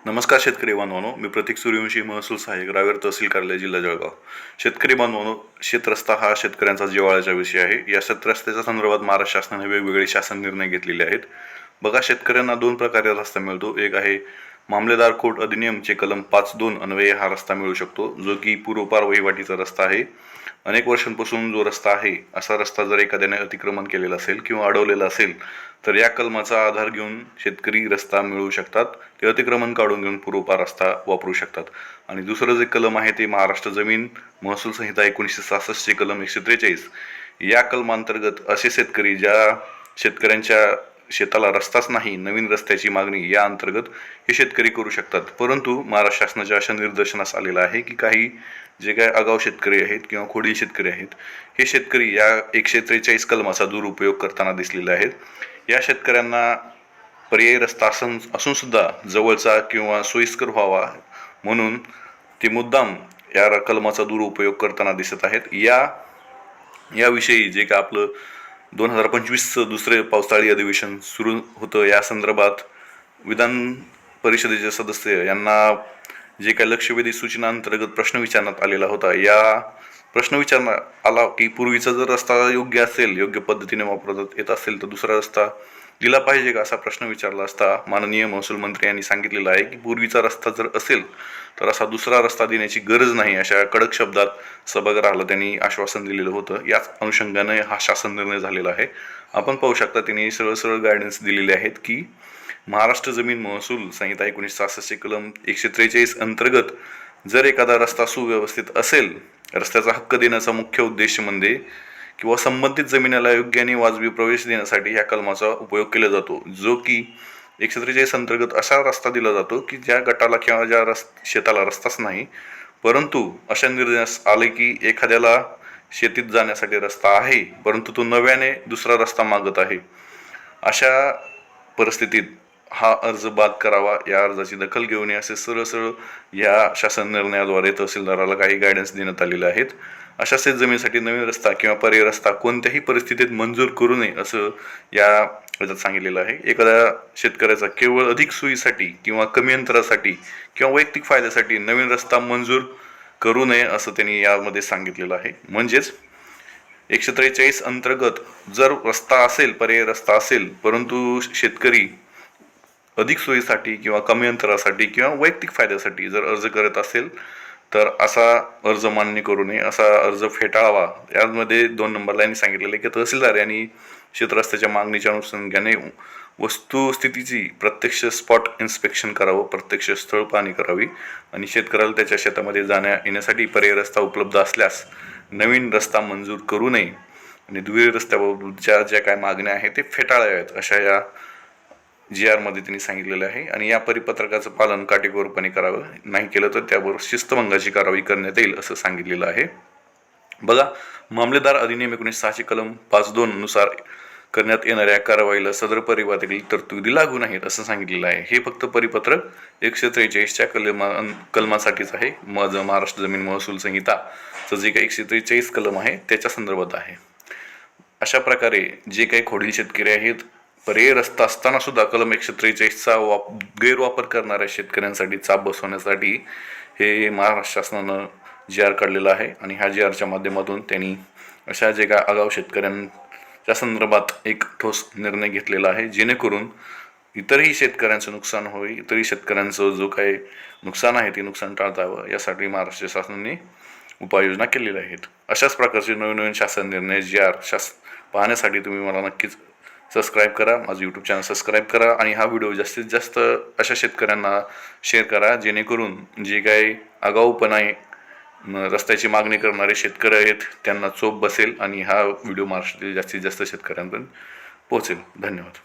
नमस्कार शेतकरी बांधवांनो, मी प्रतीक सूर्यवंशी, महसूल सहाय्यक, रावेर तहसील कार्यालय, जिल्हा जळगाव. शेतकरी बांधवांनो, शेतरस्ता हा शेतकऱ्यांचा जिव्हाळ्याचा विषय आहे. या शेतरस्त्याच्या संदर्भात महाराष्ट्र शासनाने वेगवेगळे शासन निर्णय घेतलेले आहेत. बघा, शेतकऱ्यांना दोन प्रकारे रस्ता मिळतो. एक आहे मामलेदार कोर्ट अधिनियमचे कलम 5(2) अन्वये हा रस्ता मिळू शकतो, जो की पूर्वपार वहिवाटीचा रस्ता आहे. अनेक वर्षांपासून जो रस्ता आहे, असा रस्ता जर एखाद्याने अतिक्रमण केलेला असेल किंवा अडवलेला असेल, तर या कलमाचा आधार घेऊन शेतकरी रस्ता मिळवू शकतात. ते अतिक्रमण काढून घेऊन पूर्वपार रस्ता वापरू शकतात. आणि दुसरं जे कलम आहे ते महाराष्ट्र जमीन महसूल संहिता 1966 चे कलम 143. या कलमांतर्गत असे शेतकरी, ज्या शेतकऱ्यांच्या शेताला रस्ताच नाही, नवीन रस्त्याची मागणी, या अंतर्गत हे शेतकरी करू शकतात. परंतु महाराष्ट्र शासनाच्या अशा निदर्शनास आलेलं आहे की काही जे काय आगाऊ शेतकरी आहेत किंवा खोडील शेतकरी आहेत, हे शेतकरी या 143 कलमाचा दुरुपयोग करताना दिसलेले आहेत. या शेतकऱ्यांना पर्यायी रस्ता असून सुद्धा जवळचा किंवा सोयीस्कर व्हावा म्हणून ते मुद्दाम या कलमाचा दुरुपयोग करताना दिसत आहेत. याविषयी जे काय आपलं 2025चं दुसरे पावसाळी अधिवेशन सुरू होतं, या संदर्भात विधान परिषदेचे सदस्य यांना जे काही लक्षवेधी सूचना अंतर्गत प्रश्न विचारण्यात आलेला होता. या प्रश्न विचारण्यात आला की पूर्वीचा जर रस्ता योग्य असेल, योग्य पद्धतीने वापरता येत असेल, तर दुसरा रस्ता दिला पाहिजे का, असा प्रश्न विचारला असता माननीय महसूल मंत्री यांनी सांगितलेलं आहे की पूर्वीचा रस्ता जर असेल तर असा दुसरा रस्ता देण्याची गरज नाही, अशा कडक शब्दात सभागृहाला त्यांनी आश्वासन दिलेलं होतं. याच अनुषंगाने हा शासन निर्णय झालेला आहे. आपण पाहू शकता, त्यांनी सरळ सरळ गायडन्स दिलेले आहेत की महाराष्ट्र जमीन महसूल संहिता 1966 चे कलम 143 अंतर्गत जर एखादा रस्ता सुव्यवस्थित असेल, रस्त्याचा हक्क देण्याचा मुख्य उद्देश म्हणजे किंवा संबंधित जमिनीला योग्य आणि वाजवी प्रवेश देण्यासाठी ह्या कलमाचा उपयोग केला जातो, जो की 143 अंतर्गत असा रस्ता दिला जातो की ज्या गटाला किंवा ज्या शेताला रस्ताच नाही, परंतु अशा निर्णयास आले की एखाद्याला शेतीत जाण्यासाठी रस्ता आहे, परंतु तो नव्याने दुसरा रस्ता मागत आहे. अशा परिस्थितीत हा अर्ज बाद करावा, या अर्जाची दखल घेऊन असे सरळ सरळ या शासन निर्णयाद्वारे तहसीलदाराला काही गायडन्स देण्यात आलेले आहेत. अशा शेत जमिनीसाठी नवीन रस्ता किंवा पर्यायी रस्ता कोणत्याही परिस्थितीत मंजूर करू नये, असं या अर्जात सांगितलेलं आहे. एखाद्या शेतकऱ्याचा केवळ अधिक सोयीसाठी किंवा कमी अंतरासाठी किंवा वैयक्तिक फायद्यासाठी नवीन रस्ता मंजूर करू नये, असं त्यांनी यामध्ये सांगितलेलं आहे. म्हणजेच 143 अंतर्गत जर रस्ता असेल, पर्यायी रस्ता असेल, परंतु शेतकरी अधिक सोयीसाठी किंवा कमी अंतरासाठी किंवा वैयक्तिक फायद्यासाठी जर अर्ज करत असेल, तर असा अर्ज मान्य करू नये, असा अर्ज फेटाळावा. यामध्ये 2 नंबरला यांनी सांगितलेलं आहे की तहसीलदार यांनी शेतरस्त्याच्या मागणीच्या अनुषंगाने वस्तुस्थितीची प्रत्यक्ष स्पॉट इन्स्पेक्शन करावं, प्रत्यक्ष स्थळ पाहणी करावी आणि शेतकऱ्याला त्याच्या शेतामध्ये जाण्या येण्यासाठी पर्यायी रस्ता उपलब्ध असल्यास नवीन रस्ता मंजूर करू नये आणि दुहेरी रस्त्याबाबतच्या ज्या काय मागण्या आहेत ते फेटाळाव्यात, अशा या GR मध्ये त्यांनी सांगितलेलं आहे. आणि या परिपत्रकाचं पालन काटेकोरपणे करावं, नाही केलं तर त्यावर शिस्तभंगाची कारवाई करण्यात येईल, असं सांगितलेलं आहे. बघा, मामलेदार अधिनियम 1906 कलम 5(2) नुसार करण्यात येणाऱ्या कारवाईला सदर परिपत्रकातील तरतुदी लागू नाहीत, असं सांगितलेलं आहे. हे फक्त परिपत्रक 143च्या कलमासाठीच आहे. महाराष्ट्र जमीन महसूल संहिताचं जे काही 143 कलम आहे त्याच्या संदर्भात आहे. अशा प्रकारे जे काही खोडील शेतकरी आहेत, पर्यायी रस्ता असताना सुद्धा कलम 143चा गैरवापर करणाऱ्या शेतकऱ्यांसाठी चाप बसवण्यासाठी हे महाराष्ट्र शासनानं GR काढलेला आहे. आणि ह्या GRच्या माध्यमातून त्यांनी अशा जे काय आगाऊ शेतकऱ्यांच्या संदर्भात एक ठोस निर्णय घेतलेला आहे, जेणेकरून इतरही शेतकऱ्यांचं नुकसान होईल, इतरही शेतकऱ्यांचं जो काही नुकसान आहे ते नुकसान टाळता यावं, यासाठी महाराष्ट्र शासनाने उपाययोजना केलेल्या आहेत. अशाच प्रकारचे नवीन नवीन शासन निर्णय GR पाहण्यासाठी तुम्ही मला नक्कीच सबस्क्राईब करा, माझं यूट्यूब चॅनल सबस्क्राईब करा आणि हा व्हिडिओ जास्तीत जास्त अशा शेतकऱ्यांना शेअर करा, जेणेकरून जे काही आगाऊपणे रस्त्याची मागणी करणारे शेतकरी आहेत त्यांना चोप बसेल आणि हा व्हिडिओ महाराष्ट्रातील जास्तीत जास्त शेतकऱ्यांपर्यंत पोहोचेल. धन्यवाद.